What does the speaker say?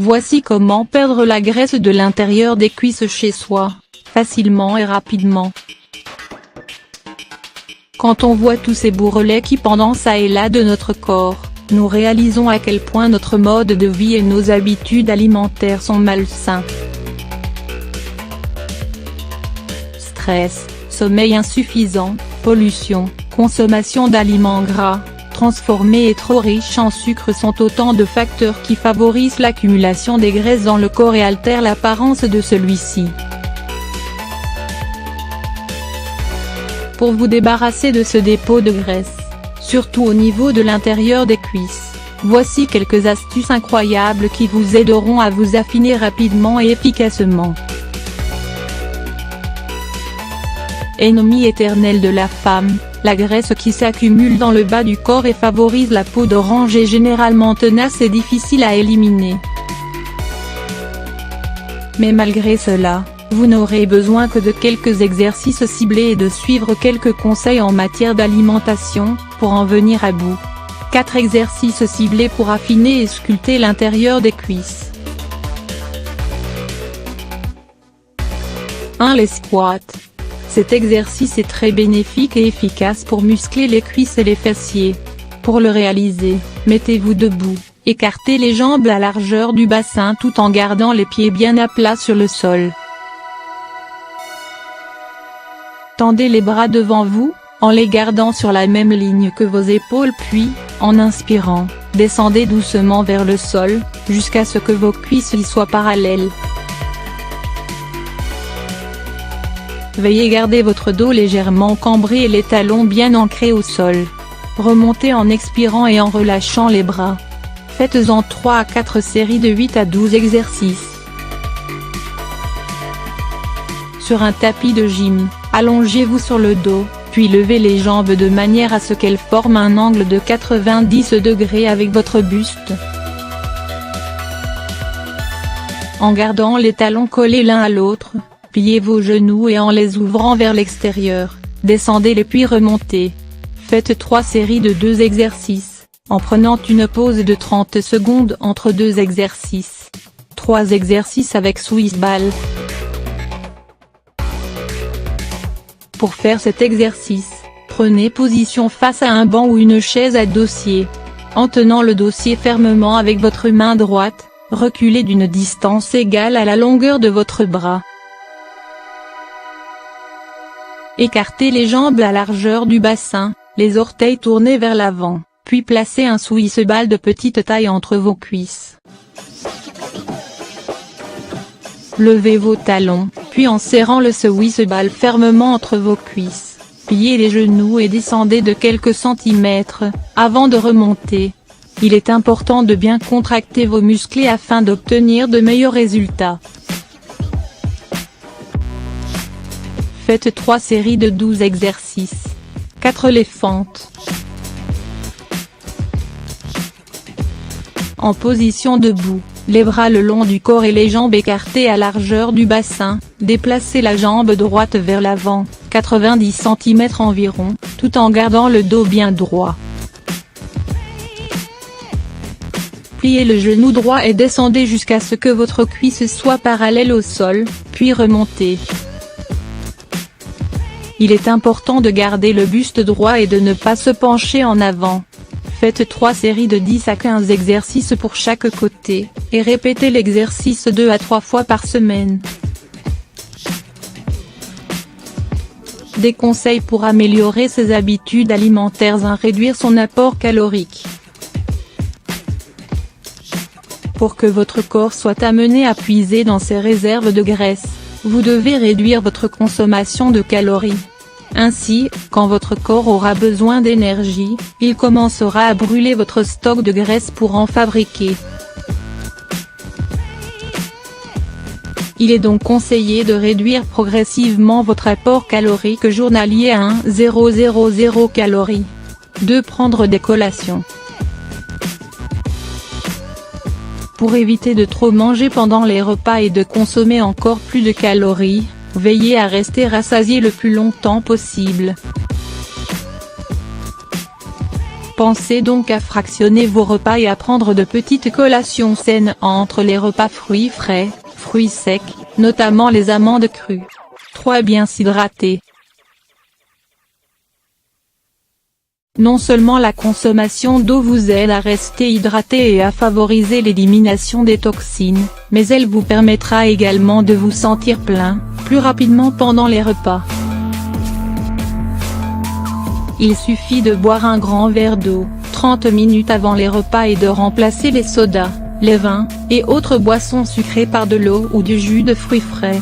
Voici comment perdre la graisse de l'intérieur des cuisses chez soi, facilement et rapidement. Quand on voit tous ces bourrelets qui pendent ça et là de notre corps, nous réalisons à quel point notre mode de vie et nos habitudes alimentaires sont malsains. Stress, sommeil insuffisant, pollution, consommation d'aliments gras, transformés et trop riches en sucre sont autant de facteurs qui favorisent l'accumulation des graisses dans le corps et altèrent l'apparence de celui-ci. Pour vous débarrasser de ce dépôt de graisse, surtout au niveau de l'intérieur des cuisses, voici quelques astuces incroyables qui vous aideront à vous affiner rapidement et efficacement. Ennemi éternel de la femme, la graisse qui s'accumule dans le bas du corps et favorise la peau d'orange est généralement tenace et difficile à éliminer. Mais malgré cela, vous n'aurez besoin que de quelques exercices ciblés et de suivre quelques conseils en matière d'alimentation, pour en venir à bout. 4 exercices ciblés pour affiner et sculpter l'intérieur des cuisses. 1. Les squats. Cet exercice est très bénéfique et efficace pour muscler les cuisses et les fessiers. Pour le réaliser, mettez-vous debout, écartez les jambes à largeur du bassin tout en gardant les pieds bien à plat sur le sol. Tendez les bras devant vous, en les gardant sur la même ligne que vos épaules puis, en inspirant, descendez doucement vers le sol, jusqu'à ce que vos cuisses y soient parallèles. Veuillez garder votre dos légèrement cambré et les talons bien ancrés au sol. Remontez en expirant et en relâchant les bras. Faites-en 3 à 4 séries de 8 à 12 exercices. Sur un tapis de gym, allongez-vous sur le dos, puis levez les jambes de manière à ce qu'elles forment un angle de 90 degrés avec votre buste. En gardant les talons collés l'un à l'autre, pliez vos genoux et en les ouvrant vers l'extérieur, descendez-les puis remontez. Faites 3 séries de 2 exercices, en prenant une pause de 30 secondes entre 2 exercices. 3 exercices avec Swiss ball. Pour faire cet exercice, prenez position face à un banc ou une chaise à dossier. En tenant le dossier fermement avec votre main droite, reculez d'une distance égale à la longueur de votre bras. Écartez les jambes à largeur du bassin, les orteils tournés vers l'avant, puis placez un Swiss ball de petite taille entre vos cuisses. Levez vos talons, puis en serrant le Swiss ball fermement entre vos cuisses, pliez les genoux et descendez de quelques centimètres, avant de remonter. Il est important de bien contracter vos muscles afin d'obtenir de meilleurs résultats. Faites 3 séries de 12 exercices. 4 les fentes. En position debout, les bras le long du corps et les jambes écartées à largeur du bassin, déplacez la jambe droite vers l'avant, 90 cm environ, tout en gardant le dos bien droit. Pliez le genou droit et descendez jusqu'à ce que votre cuisse soit parallèle au sol, puis remontez. Il est important de garder le buste droit et de ne pas se pencher en avant. Faites 3 séries de 10 à 15 exercices pour chaque côté, et répétez l'exercice 2 à 3 fois par semaine. Des conseils pour améliorer ses habitudes alimentaires. 1. Réduire son apport calorique. Pour que votre corps soit amené à puiser dans ses réserves de graisse, vous devez réduire votre consommation de calories. Ainsi, quand votre corps aura besoin d'énergie, il commencera à brûler votre stock de graisse pour en fabriquer. Il est donc conseillé de réduire progressivement votre apport calorique journalier à 1,000 calories. 2. Prendre des collations. Pour éviter de trop manger pendant les repas et de consommer encore plus de calories, veillez à rester rassasié le plus longtemps possible. Pensez donc à fractionner vos repas et à prendre de petites collations saines entre les repas fruits frais, fruits secs, notamment les amandes crues. 3. Bien s'hydrater. Non seulement la consommation d'eau vous aide à rester hydraté et à favoriser l'élimination des toxines, mais elle vous permettra également de vous sentir plein, plus rapidement pendant les repas. Il suffit de boire un grand verre d'eau, 30 minutes avant les repas et de remplacer les sodas, les vins, et autres boissons sucrées par de l'eau ou du jus de fruits frais.